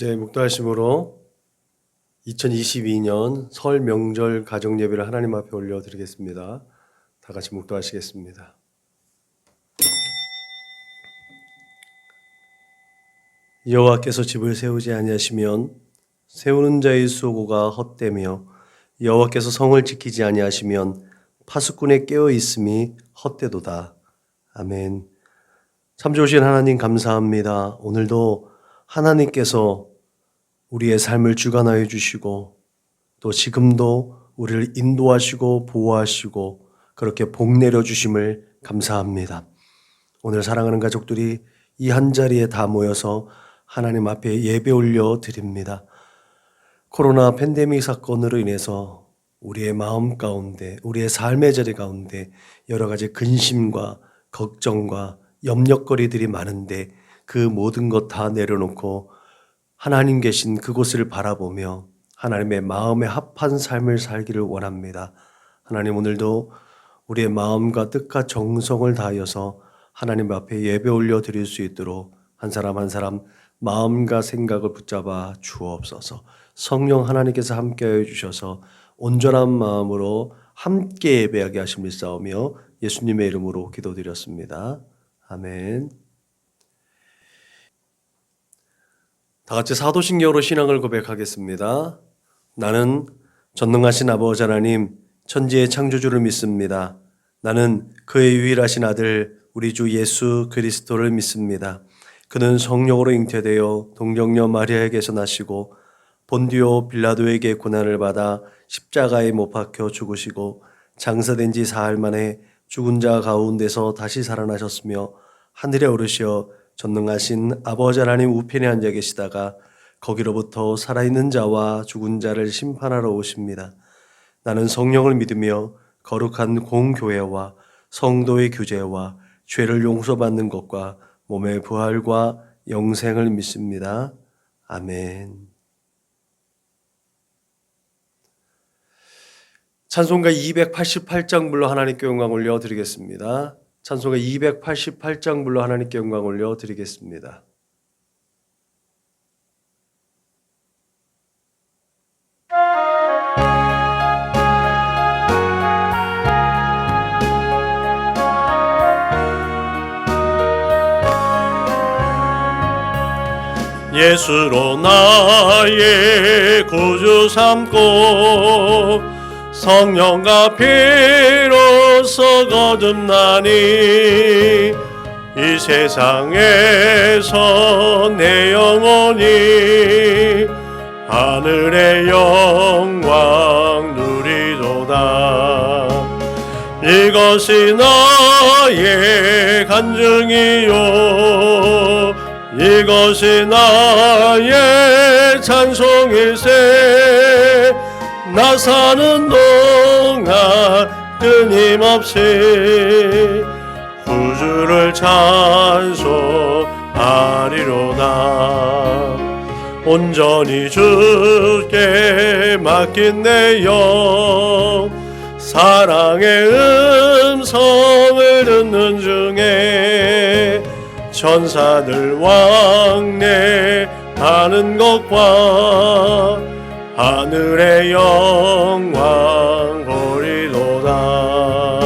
이제 묵도하심으로 2022년 설 명절 가정 예배를 하나님 앞에 올려드리겠습니다. 다 같이 묵도하시겠습니다. 여호와께서 집을 세우지 아니하시면 세우는 자의 수고가 헛되며 여호와께서 성을 지키지 아니하시면 파수꾼의 깨어 있음이 헛되도다. 아멘. 참 좋으신 하나님 감사합니다. 오늘도 하나님께서 우리의 삶을 주관하여 주시고 또 지금도 우리를 인도하시고 보호하시고 그렇게 복 내려 주심을 감사합니다. 오늘 사랑하는 가족들이 이 한자리에 다 모여서 하나님 앞에 예배 올려 드립니다. 코로나 팬데믹 사건으로 인해서 우리의 마음 가운데, 우리의 삶의 자리 가운데 여러 가지 근심과 걱정과 염려거리들이 많은데 그 모든 것 다 내려놓고 하나님 계신 그곳을 바라보며 하나님의 마음에 합한 삶을 살기를 원합니다. 하나님, 오늘도 우리의 마음과 뜻과 정성을 다하여서 하나님 앞에 예배 올려 드릴 수 있도록 한 사람 한 사람 마음과 생각을 붙잡아 주옵소서. 성령 하나님께서 함께하여 주셔서 온전한 마음으로 함께 예배하게 하심을 싸우며 예수님의 이름으로 기도드렸습니다. 아멘. 다 같이 사도신경으로 신앙을 고백하겠습니다. 나는 전능하신 아버지 하나님, 천지의 창조주를 믿습니다. 나는 그의 유일하신 아들 우리 주 예수 그리스도를 믿습니다. 그는 성령으로 잉태되어 동정녀 마리아에게서 나시고 본디오 빌라도에게 고난을 받아 십자가에 못 박혀 죽으시고 장사된 지 사흘 만에 죽은 자 가운데서 다시 살아나셨으며 하늘에 오르시어 전능하신 아버지 하나님 우편에 앉아 계시다가 거기로부터 살아있는 자와 죽은 자를 심판하러 오십니다. 나는 성령을 믿으며 거룩한 공교회와 성도의 교제와 죄를 용서받는 것과 몸의 부활과 영생을 믿습니다. 아멘. 찬송가 288장 불러 하나님께 영광 올려드리겠습니다. 찬송가 288장 불러 하나님께 영광 올려드리겠습니다. 예수로 나의 구주 삼고 성령과 피로써 거듭나니 이 세상에서 내 영혼이 하늘의 영광 누리도다. 이것이 나의 간증이요 이것이 나의 찬송일세. 나 사는 동안 끊임없이 구주를 찬송하리로다. 온전히 주께 맡긴 내 영 사랑의 음성을 듣는 중에 천사들 왕래하는 것과 하늘의 영광 보리도다.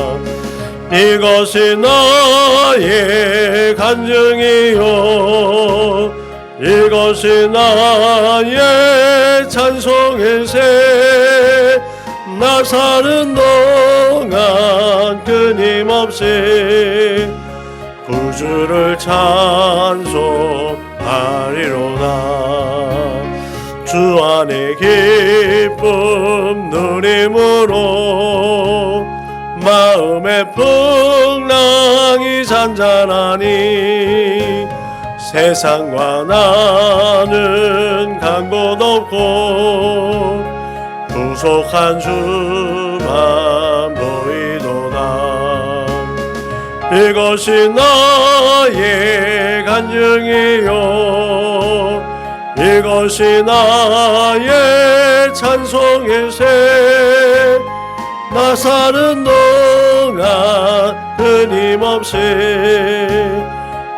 이것이 나의 간증이요 이것이 나의 찬송일세. 나 사는 동안 끊임없이 구주를 찬송하리로다. 주 안에 기쁨 누림으로 마음의 풍랑이 잔잔하니 세상과 나는 간 곳 없고 구속한 주만 보이도다. 이것이 나의 간증이요 이것이 나의 찬송일세. 나 사는 동안 끊임없이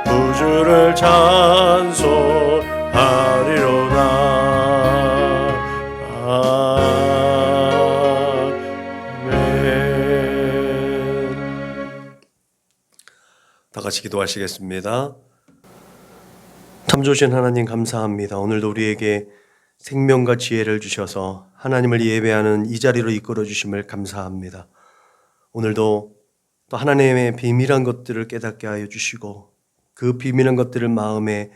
구주를 찬송하리로다. 다 같이 기도하시겠습니다. 참 좋으신 하나님 감사합니다. 오늘도 우리에게 생명과 지혜를 주셔서 하나님을 예배하는 이 자리로 이끌어 주심을 감사합니다. 오늘도 또 하나님의 비밀한 것들을 깨닫게 하여 주시고 그 비밀한 것들을 마음에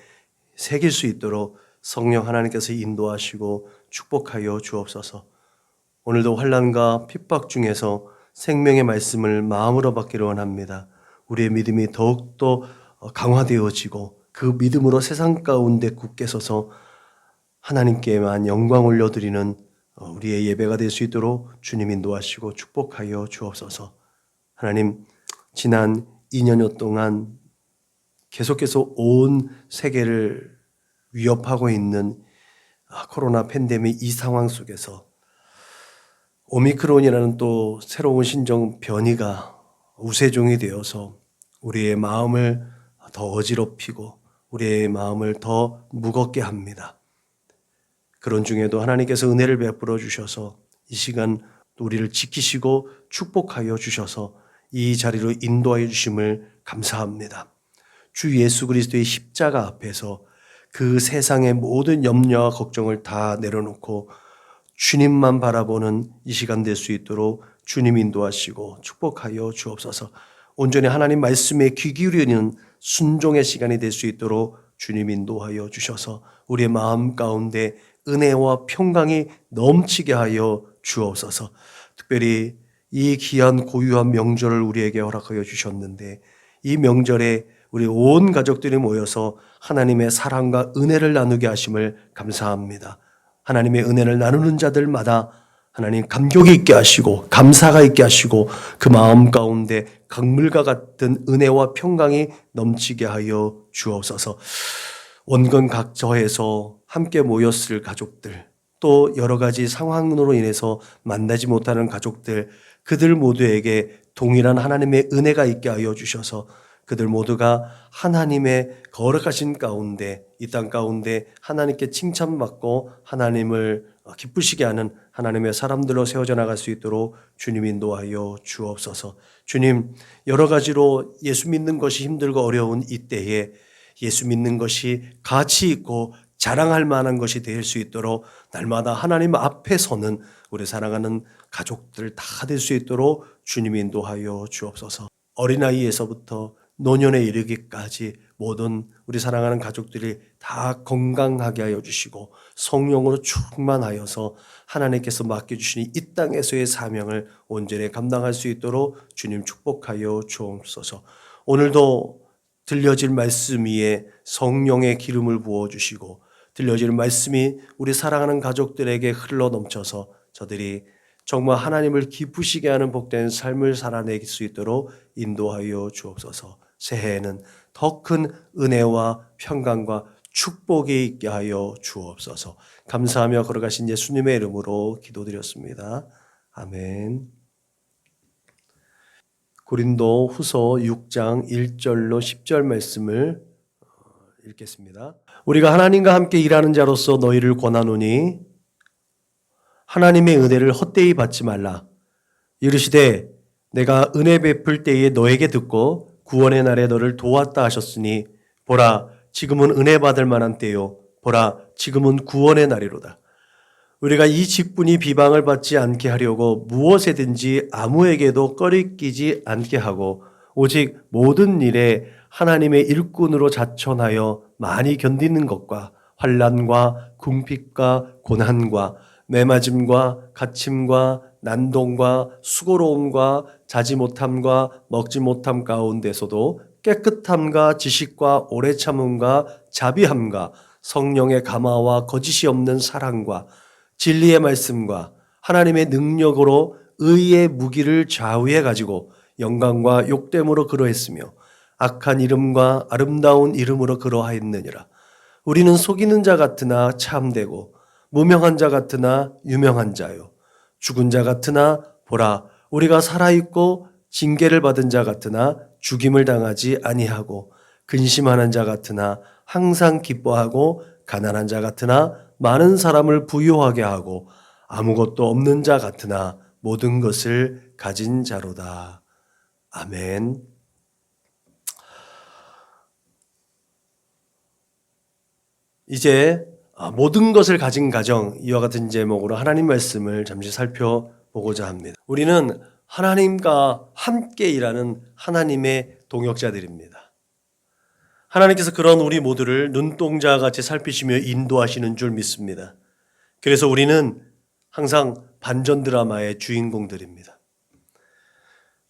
새길 수 있도록 성령 하나님께서 인도하시고 축복하여 주옵소서. 오늘도 환난과 핍박 중에서 생명의 말씀을 마음으로 받기를 원합니다. 우리의 믿음이 더욱더 강화되어지고 그 믿음으로 세상 가운데 굳게 서서 하나님께만 영광 올려드리는 우리의 예배가 될 수 있도록 주님 인도하시고 축복하여 주옵소서. 하나님, 지난 2년여 동안 계속해서 온 세계를 위협하고 있는 코로나 팬데믹 이 상황 속에서 오미크론이라는 또 새로운 신종 변이가 우세종이 되어서 우리의 마음을 더 어지럽히고 우리의 마음을 더 무겁게 합니다. 그런 중에도 하나님께서 은혜를 베풀어 주셔서 이 시간 우리를 지키시고 축복하여 주셔서 이 자리로 인도하여 주심을 감사합니다. 주 예수 그리스도의 십자가 앞에서 그 세상의 모든 염려와 걱정을 다 내려놓고 주님만 바라보는 이 시간 될 수 있도록 주님 인도하시고 축복하여 주옵소서. 온전히 하나님 말씀에 귀 기울이는 순종의 시간이 될 수 있도록 주님 인도하여 주셔서 우리의 마음 가운데 은혜와 평강이 넘치게 하여 주옵소서. 특별히 이 귀한 고유한 명절을 우리에게 허락하여 주셨는데 이 명절에 우리 온 가족들이 모여서 하나님의 사랑과 은혜를 나누게 하심을 감사합니다. 하나님의 은혜를 나누는 자들마다 하나님 감격이 있게 하시고 감사가 있게 하시고 그 마음 가운데 강물과 같은 은혜와 평강이 넘치게 하여 주옵소서. 원건 각처에서 함께 모였을 가족들, 또 여러 가지 상황으로 인해서 만나지 못하는 가족들, 그들 모두에게 동일한 하나님의 은혜가 있게 하여 주셔서 그들 모두가 하나님의 거룩하신 가운데 이 땅 가운데 하나님께 칭찬받고 하나님을 기쁘시게 하는 하나님의 사람들로 세워져 나갈 수 있도록 주님 인도하여 주옵소서. 주님, 여러 가지로 예수 믿는 것이 힘들고 어려운 이때에 예수 믿는 것이 가치 있고 자랑할 만한 것이 될 수 있도록 날마다 하나님 앞에 서는 우리 사랑하는 가족들 다 될 수 있도록 주님 인도하여 주옵소서. 어린아이에서부터 노년에 이르기까지 모든 우리 사랑하는 가족들이 다 건강하게 하여 주시고 성령으로 충만하여서 하나님께서 맡겨주신 이 땅에서의 사명을 온전히 감당할 수 있도록 주님 축복하여 주옵소서. 오늘도 들려질 말씀 위에 성령의 기름을 부어주시고 들려질 말씀이 우리 사랑하는 가족들에게 흘러 넘쳐서 저들이 정말 하나님을 기쁘시게 하는 복된 삶을 살아낼 수 있도록 인도하여 주옵소서. 새해에는 더 큰 은혜와 평강과 축복이 있게 하여 주옵소서. 감사하며 걸어가신 예수님의 이름으로 기도드렸습니다. 아멘. 고린도 후서 6장 1절로 10절 말씀을 읽겠습니다. 우리가 하나님과 함께 일하는 자로서 너희를 권하노니 하나님의 은혜를 헛되이 받지 말라. 이르시되 내가 은혜 베풀 때에 너에게 듣고 구원의 날에 너를 도왔다 하셨으니 보라 지금은 은혜 받을 만한 때요 보라 지금은 구원의 날이로다. 우리가 이 직분이 비방을 받지 않게 하려고 무엇에든지 아무에게도 꺼리끼지 않게 하고 오직 모든 일에 하나님의 일꾼으로 자천하여 많이 견디는 것과 환난과 궁핍과 고난과 매맞음과 갇힘과 난동과 수고로움과 자지 못함과 먹지 못함 가운데서도 깨끗함과 지식과 오래 참음과 자비함과 성령의 감화와 거짓이 없는 사랑과 진리의 말씀과 하나님의 능력으로 의의 무기를 좌우해 가지고 영광과 욕됨으로 그러했으며 악한 이름과 아름다운 이름으로 그러하였느니라. 우리는 속이는 자 같으나 참되고 무명한 자 같으나 유명한 자요 죽은 자 같으나 보라 우리가 살아있고 징계를 받은 자 같으나 죽임을 당하지 아니하고 근심하는 자 같으나 항상 기뻐하고 가난한 자 같으나 많은 사람을 부유하게 하고 아무것도 없는 자 같으나 모든 것을 가진 자로다. 아멘. 이제 모든 것을 가진 가정, 이와 같은 제목으로 하나님 말씀을 잠시 살펴보고자 합니다. 우리는 하나님과 함께 일하는 하나님의 동역자들입니다. 하나님께서 그런 우리 모두를 눈동자와 같이 살피시며 인도하시는 줄 믿습니다. 그래서 우리는 항상 반전 드라마의 주인공들입니다.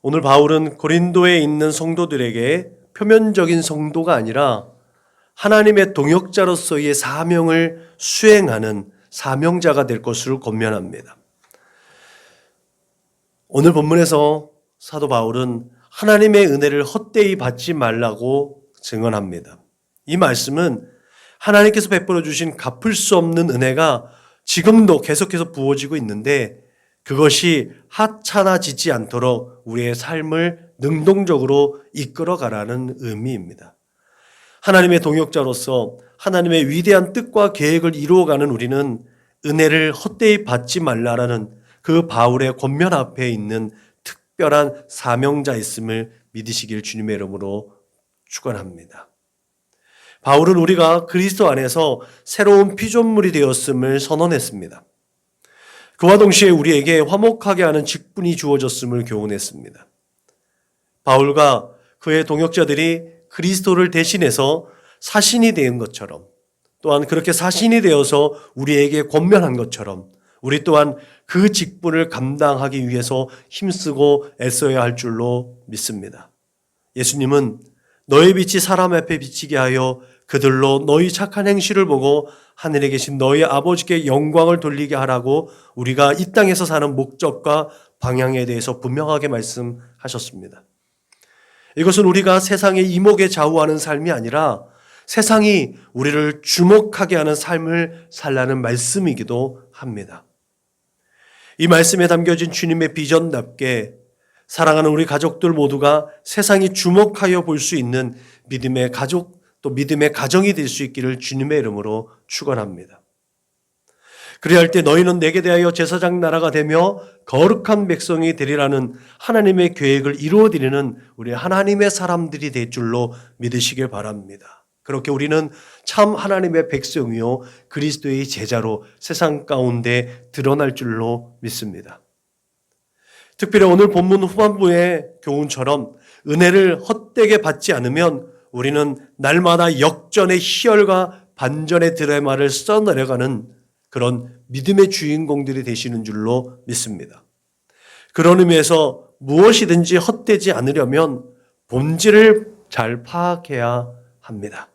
오늘 바울은 고린도에 있는 성도들에게 표면적인 성도가 아니라 하나님의 동역자로서의 사명을 수행하는 사명자가 될 것을 권면합니다. 오늘 본문에서 사도 바울은 하나님의 은혜를 헛되이 받지 말라고 증언합니다. 이 말씀은 하나님께서 베풀어 주신 갚을 수 없는 은혜가 지금도 계속해서 부어지고 있는데 그것이 하찮아지지 않도록 우리의 삶을 능동적으로 이끌어가라는 의미입니다. 하나님의 동역자로서 하나님의 위대한 뜻과 계획을 이루어가는 우리는 은혜를 헛되이 받지 말라라는 그 바울의 권면 앞에 있는 특별한 사명자있음을 믿으시길 주님의 이름으로 축원합니다. 바울은 우리가 그리스도 안에서 새로운 피조물이 되었음을 선언했습니다. 그와 동시에 우리에게 화목하게 하는 직분이 주어졌음을 교훈했습니다. 바울과 그의 동역자들이 그리스도를 대신해서 사신이 된 것처럼 또한 그렇게 사신이 되어서 우리에게 권면한 것처럼 우리 또한 그 직분을 감당하기 위해서 힘쓰고 애써야 할 줄로 믿습니다. 예수님은 너의 빛이 사람 앞에 비치게 하여 그들로 너희 착한 행실을 보고 하늘에 계신 너희 아버지께 영광을 돌리게 하라고 우리가 이 땅에서 사는 목적과 방향에 대해서 분명하게 말씀하셨습니다. 이것은 우리가 세상의 이목에 좌우하는 삶이 아니라 세상이 우리를 주목하게 하는 삶을 살라는 말씀이기도 합니다. 이 말씀에 담겨진 주님의 비전답게 사랑하는 우리 가족들 모두가 세상이 주목하여 볼 수 있는 믿음의 가족 또 믿음의 가정이 될 수 있기를 주님의 이름으로 축원합니다. 그래야 할 때 너희는 내게 대하여 제사장 나라가 되며 거룩한 백성이 되리라는 하나님의 계획을 이루어드리는 우리 하나님의 사람들이 될 줄로 믿으시길 바랍니다. 그렇게 우리는 참 하나님의 백성이요 그리스도의 제자로 세상 가운데 드러날 줄로 믿습니다. 특별히 오늘 본문 후반부의 교훈처럼 은혜를 헛되게 받지 않으면 우리는 날마다 역전의 희열과 반전의 드라마를 써내려가는 그런 믿음의 주인공들이 되시는 줄로 믿습니다. 그런 의미에서 무엇이든지 헛되지 않으려면 본질을 잘 파악해야 합니다.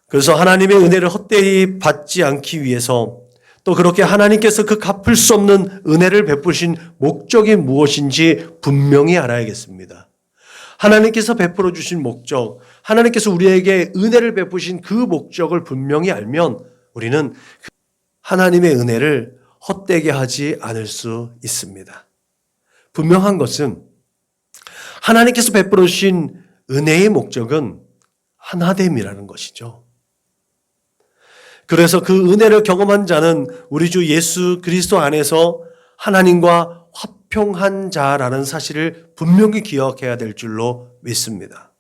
그래서 하나님의 은혜를 헛되이 받지 않기 위해서 또 그렇게 하나님께서 그 갚을 수 없는 은혜를 베푸신 목적이 무엇인지 분명히 알아야겠습니다. 하나님께서 베풀어 주신 목적, 하나님께서 우리에게 은혜를 베푸신 그 목적을 분명히 알면 우리는 하나님의 은혜를 헛되게 하지 않을 수 있습니다. 분명한 것은 하나님께서 베풀어 주신 은혜의 목적은 하나됨이라는 것이죠. 그래서 그 은혜를 경험한 자는 우리 주 예수 그리스도 안에서 하나님과 화평한 자라는 사실을 분명히 기억해야 될 줄로 믿습니다.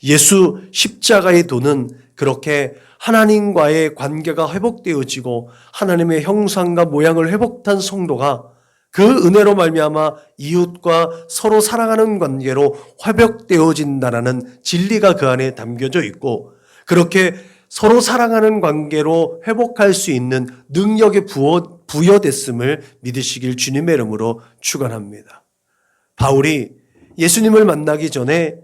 예수 십자가의 도는 그렇게 하나님과의 관계가 회복되어지고 하나님의 형상과 모양을 회복한 성도가 그 은혜로 말미암아 이웃과 서로 사랑하는 관계로 회복되어진다는 진리가 그 안에 담겨져 있고 그렇게 서로 사랑하는 관계로 회복할 수 있는 능력이 부여됐음을 믿으시길 주님의 이름으로 축원합니다. 바울이 예수님을 만나기 전에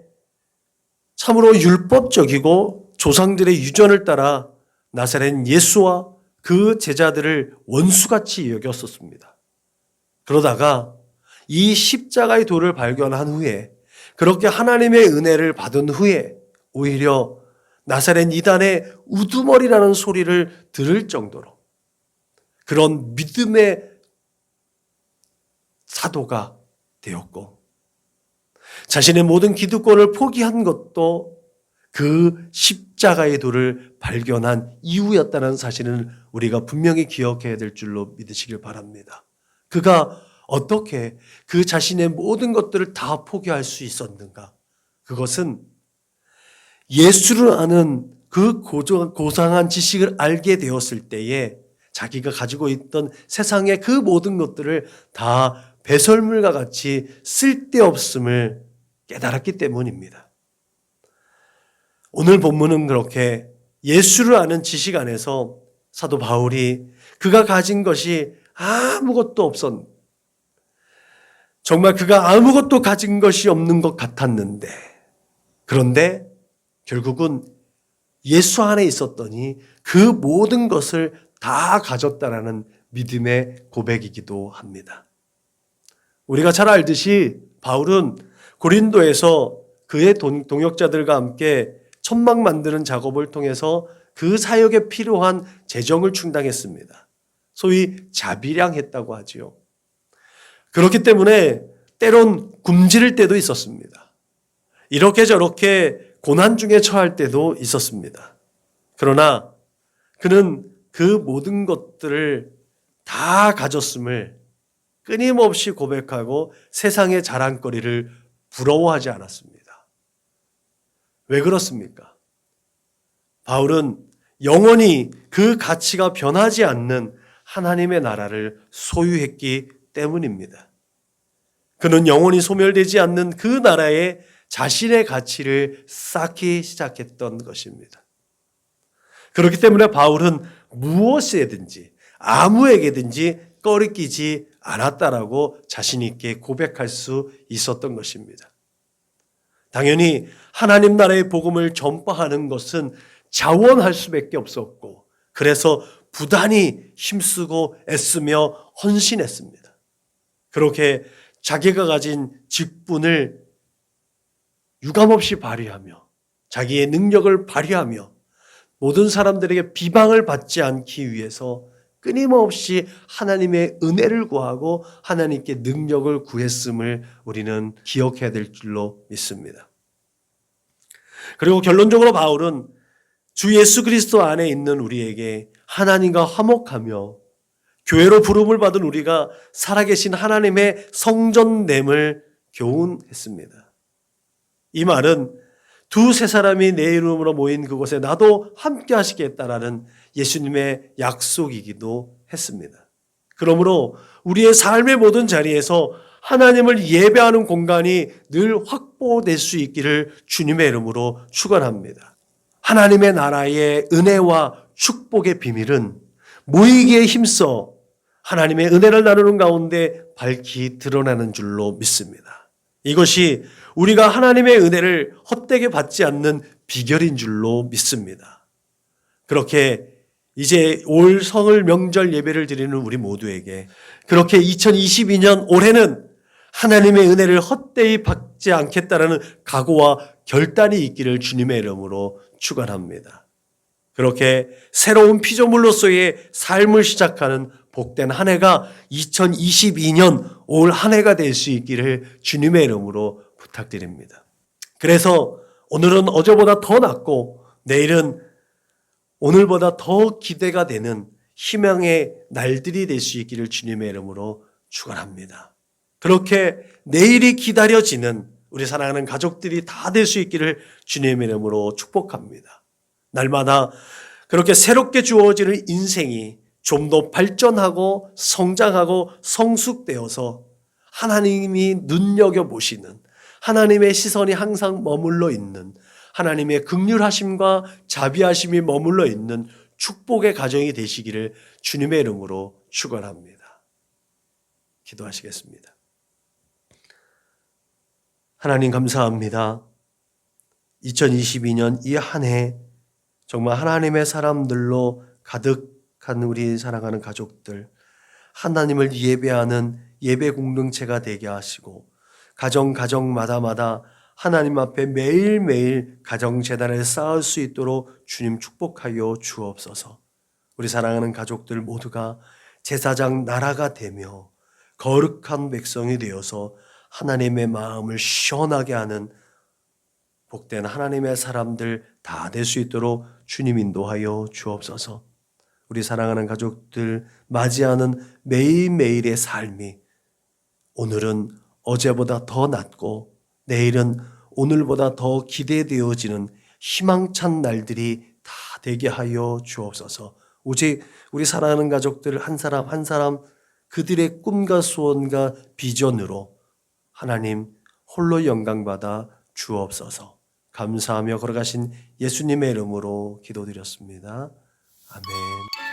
참으로 율법적이고 조상들의 유전을 따라 나사렛 예수와 그 제자들을 원수같이 여겼었습니다. 그러다가 이 십자가의 도를 발견한 후에 그렇게 하나님의 은혜를 받은 후에 오히려 나사렛 이단의 우두머리라는 소리를 들을 정도로 그런 믿음의 사도가 되었고 자신의 모든 기득권을 포기한 것도 그 십자가의 도를 발견한 이후였다는 사실은 우리가 분명히 기억해야 될 줄로 믿으시길 바랍니다. 그가 어떻게 그 자신의 모든 것들을 다 포기할 수 있었는가? 그것은 예수를 아는 그 고상한 지식을 알게 되었을 때에 자기가 가지고 있던 세상의 그 모든 것들을 다 배설물과 같이 쓸데없음을 깨달았기 때문입니다. 오늘 본문은 그렇게 예수를 아는 지식 안에서 사도 바울이 그가 가진 것이 아무것도 없었, 정말 그가 아무것도 가진 것이 없는 것 같았는데, 그런데 결국은 예수 안에 있었더니 그 모든 것을 다 가졌다라는 믿음의 고백이기도 합니다. 우리가 잘 알듯이 바울은 고린도에서 그의 동역자들과 함께 천막 만드는 작업을 통해서 그 사역에 필요한 재정을 충당했습니다. 소위 자비량했다고 하지요. 그렇기 때문에 때론 굶주릴 때도 있었습니다. 이렇게 저렇게 고난 중에 처할 때도 있었습니다. 그러나 그는 그 모든 것들을 다 가졌음을 끊임없이 고백하고 세상의 자랑거리를 부러워하지 않았습니다. 왜 그렇습니까? 바울은 영원히 그 가치가 변하지 않는 하나님의 나라를 소유했기 때문입니다. 그는 영원히 소멸되지 않는 그 나라에 자신의 가치를 쌓기 시작했던 것입니다. 그렇기 때문에 바울은 무엇에든지 아무에게든지 꺼리끼지 않았다라고 자신 있게 고백할 수 있었던 것입니다. 당연히 하나님 나라의 복음을 전파하는 것은 자원할 수밖에 없었고, 그래서 부단히 힘쓰고 애쓰며 헌신했습니다. 그렇게 자기가 가진 직분을 유감없이 발휘하며 자기의 능력을 발휘하며 모든 사람들에게 비방을 받지 않기 위해서 끊임없이 하나님의 은혜를 구하고 하나님께 능력을 구했음을 우리는 기억해야 될 줄로 믿습니다. 그리고 결론적으로 바울은 주 예수 그리스도 안에 있는 우리에게 하나님과 화목하며 교회로 부름을 받은 우리가 살아계신 하나님의 성전됨을 교훈했습니다. 이 말은 두세 사람이 내 이름으로 모인 그곳에 나도 함께 하시겠다라는 예수님의 약속이기도 했습니다. 그러므로 우리의 삶의 모든 자리에서 하나님을 예배하는 공간이 늘 확보될 수 있기를 주님의 이름으로 축원합니다. 하나님의 나라의 은혜와 축복의 비밀은 모이기에 힘써 하나님의 은혜를 나누는 가운데 밝히 드러나는 줄로 믿습니다. 이것이 우리가 하나님의 은혜를 헛되게 받지 않는 비결인 줄로 믿습니다. 그렇게 이제 올 성을 명절 예배를 드리는 우리 모두에게 그렇게 2022년 올해는 하나님의 은혜를 헛되이 받지 않겠다라는 각오와 결단이 있기를 주님의 이름으로 축원합니다. 그렇게 새로운 피조물로서의 삶을 시작하는 복된 한 해가 2022년 올 한 해가 될 수 있기를 주님의 이름으로 부탁드립니다. 그래서 오늘은 어제보다 더 낫고 내일은 오늘보다 더 기대가 되는 희망의 날들이 될 수 있기를 주님의 이름으로 축원합니다. 그렇게 내일이 기다려지는 우리 사랑하는 가족들이 다 될 수 있기를 주님의 이름으로 축복합니다. 날마다 그렇게 새롭게 주어지는 인생이 좀 더 발전하고 성장하고 성숙되어서 하나님이 눈여겨보시는 하나님의 시선이 항상 머물러 있는 하나님의 긍휼하심과 자비하심이 머물러 있는 축복의 가정이 되시기를 주님의 이름으로 축원합니다. 기도하시겠습니다. 하나님 감사합니다. 2022년 이 한 해 정말 하나님의 사람들로 가득한 우리 사랑하는 가족들, 하나님을 예배하는 예배 공동체가 되게 하시고 가정마다 하나님 앞에 매일매일 가정재단을 쌓을 수 있도록 주님 축복하여 주옵소서. 우리 사랑하는 가족들 모두가 제사장 나라가 되며 거룩한 백성이 되어서 하나님의 마음을 시원하게 하는 복된 하나님의 사람들 다 될 수 있도록 주님 인도하여 주옵소서. 우리 사랑하는 가족들 맞이하는 매일매일의 삶이 오늘은 어제보다 더 낫고 내일은 오늘보다 더 기대되어지는 희망찬 날들이 다 되게 하여 주옵소서. 오직 우리 사랑하는 가족들 한 사람 한 사람 그들의 꿈과 소원과 비전으로 하나님 홀로 영광받아 주옵소서. 감사하며 걸어가신 예수님의 이름으로 기도드렸습니다. 아멘.